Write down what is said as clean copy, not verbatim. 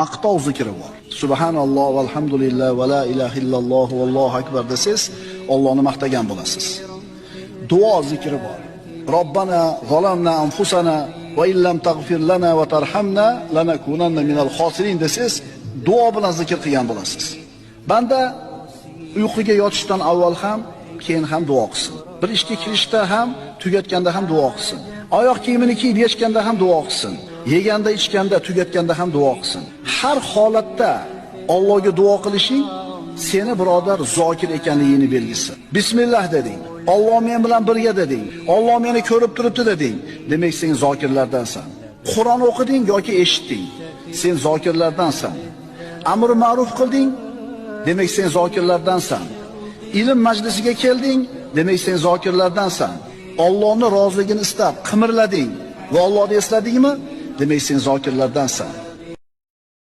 maqtov zikri bor. Subhanalloh valhamdulillah va la ilaha illalloh vallohu akbar desiz, Allohni maqtagan bo'lasiz. Duo zikri bor. Robbana zalamna anfusana va illam taghfir lana va tarhamna lanakunanna minal khosirin desiz, duo bilan zikr qilgan bo'lasiz. Banda uyquga yotishdan avval ham, keyin ham duo qilsin. Bir ishga kirishda ham, tugatganda ham duo qilsin. Oyoq kiyimini kiyib yechganda ham duo qilsin. Yeganda, ichganda, tugatganda ham duo qilsin. Har holatda Allohga duo qilishing seni birodar zokir ekanligini belgisi. Bismillah deding. Alloh men bilan birga deding. Alloh meni ko'rib turibdi deding. Demak sen zokirlardansan. Qur'on o'qiding yoki eshitding. Sen zokirlardansan. Amr ma'ruf qilding, demak sen zokirlardansan. Ilm majlisiga kelding, demak sen zokirlardansan. Allohning roziligini istab qimirlading va Allohni esladingmi? Demak sen zokirlardansan.